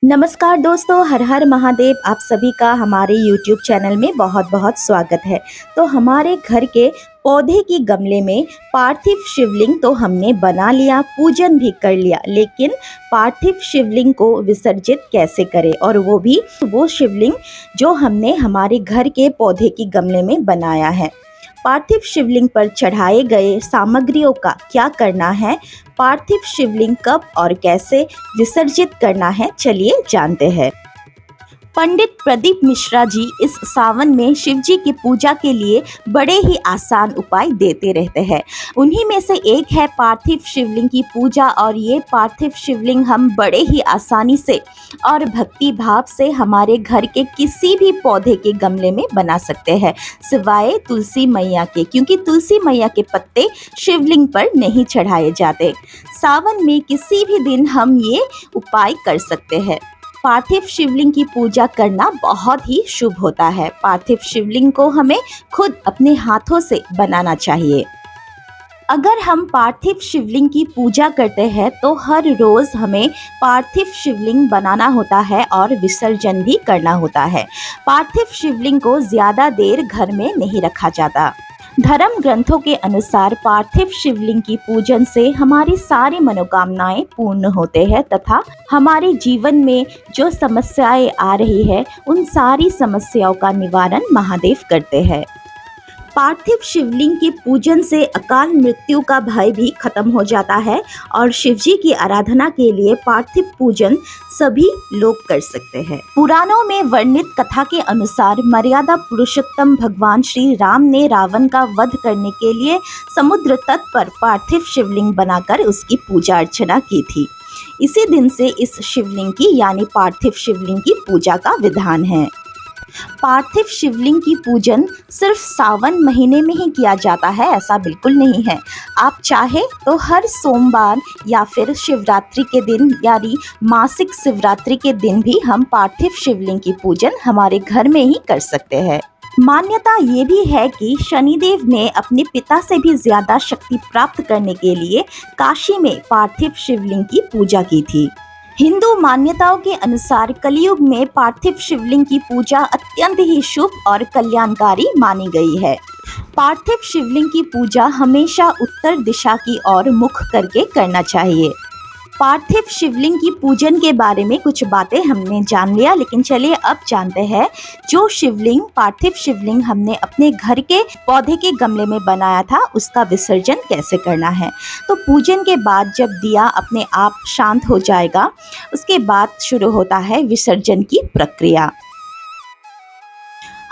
नमस्कार दोस्तों, हर हर महादेव। आप सभी का हमारे YouTube चैनल में बहुत बहुत स्वागत है। तो हमारे घर के पौधे की गमले में पार्थिव शिवलिंग तो हमने बना लिया, पूजन भी कर लिया, लेकिन पार्थिव शिवलिंग को विसर्जित कैसे करें, और वो भी वो शिवलिंग जो हमने हमारे घर के पौधे की गमले में बनाया है। पार्थिव शिवलिंग पर चढ़ाए गए सामग्रियों का क्या करना है, पार्थिव शिवलिंग कब और कैसे विसर्जित करना है, चलिए जानते हैं। पंडित प्रदीप मिश्रा जी इस सावन में शिव जी की पूजा के लिए बड़े ही आसान उपाय देते रहते हैं। उन्हीं में से एक है पार्थिव शिवलिंग की पूजा, और ये पार्थिव शिवलिंग हम बड़े ही आसानी से और भक्ति भाव से हमारे घर के किसी भी पौधे के गमले में बना सकते हैं, सिवाय तुलसी मैया के, क्योंकि तुलसी मैया के पत्ते शिवलिंग पर नहीं चढ़ाए जाते। सावन में किसी भी दिन हम ये उपाय कर सकते हैं। पार्थिव शिवलिंग की पूजा करना बहुत ही शुभ होता है। पार्थिव शिवलिंग को हमें खुद अपने हाथों से बनाना चाहिए। अगर हम पार्थिव शिवलिंग की पूजा करते हैं तो हर रोज हमें पार्थिव शिवलिंग बनाना होता है और विसर्जन भी करना होता है। पार्थिव शिवलिंग को ज़्यादा देर घर में नहीं रखा जाता। धर्म ग्रंथों के अनुसार पार्थिव शिवलिंग की पूजन से हमारी सारी मनोकामनाएं पूर्ण होते हैं तथा हमारे जीवन में जो समस्याएं आ रही है उन सारी समस्याओं का निवारण महादेव करते हैं। पार्थिव शिवलिंग के पूजन से अकाल मृत्यु का भय भी खत्म हो जाता है और शिवजी की आराधना के लिए पार्थिव पूजन सभी लोग कर सकते हैं। पुराणों में वर्णित कथा के अनुसार मर्यादा पुरुषोत्तम भगवान श्री राम ने रावण का वध करने के लिए समुद्र तट पर पार्थिव शिवलिंग बनाकर उसकी पूजा अर्चना की थी। इसी दिन से इस शिवलिंग की यानी पार्थिव शिवलिंग की पूजा का विधान है। पार्थिव शिवलिंग की पूजन सिर्फ सावन महीने में ही किया जाता है, ऐसा बिल्कुल नहीं है। आप चाहे तो हर सोमवार या फिर शिवरात्रि के दिन यानी मासिक शिवरात्रि के दिन भी हम पार्थिव शिवलिंग की पूजन हमारे घर में ही कर सकते हैं। मान्यता ये भी है कि शनिदेव ने अपने पिता से भी ज्यादा शक्ति प्राप्त करने के लिए काशी में पार्थिव शिवलिंग की पूजा की थी। हिंदू मान्यताओं के अनुसार कलयुग में पार्थिव शिवलिंग की पूजा अत्यंत ही शुभ और कल्याणकारी मानी गई है। पार्थिव शिवलिंग की पूजा हमेशा उत्तर दिशा की ओर मुख करके करना चाहिए। पार्थिव शिवलिंग की पूजन के बारे में कुछ बातें हमने जान लिया, लेकिन चलिए अब जानते हैं जो शिवलिंग पार्थिव शिवलिंग हमने अपने घर के पौधे के गमले में बनाया था उसका विसर्जन कैसे करना है। तो पूजन के बाद जब दिया अपने आप शांत हो जाएगा, उसके बाद शुरू होता है विसर्जन की प्रक्रिया।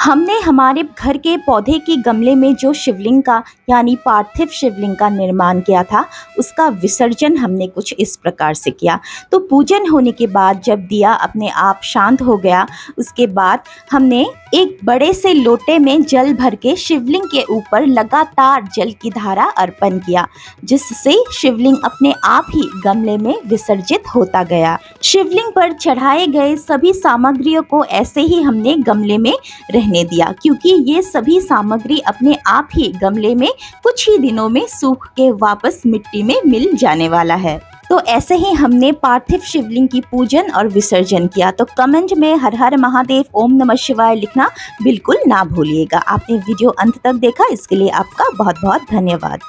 हमने हमारे घर के पौधे के गमले में जो शिवलिंग का यानी पार्थिव शिवलिंग का निर्माण किया था उसका विसर्जन हमने कुछ इस प्रकार से किया। तो पूजन होने के बाद जब दिया अपने आप शांत हो गया, उसके बाद हमने एक बड़े से लोटे में जल भर के शिवलिंग के ऊपर लगातार जल की धारा अर्पण किया, जिससे शिवलिंग अपने आप ही गमले में विसर्जित होता गया। शिवलिंग पर चढ़ाए गए सभी सामग्रियों को ऐसे ही हमने गमले में रहने दिया, क्योंकि ये सभी सामग्री अपने आप ही गमले में कुछ ही दिनों में सूख के वापस मिट्टी में मिल जाने वाला है। तो ऐसे ही हमने पार्थिव शिवलिंग की पूजन और विसर्जन किया। तो कमेंट में हर हर महादेव, ओम नमः शिवाय लिखना बिल्कुल ना भूलिएगा। आपने वीडियो अंत तक देखा, इसके लिए आपका बहुत बहुत धन्यवाद।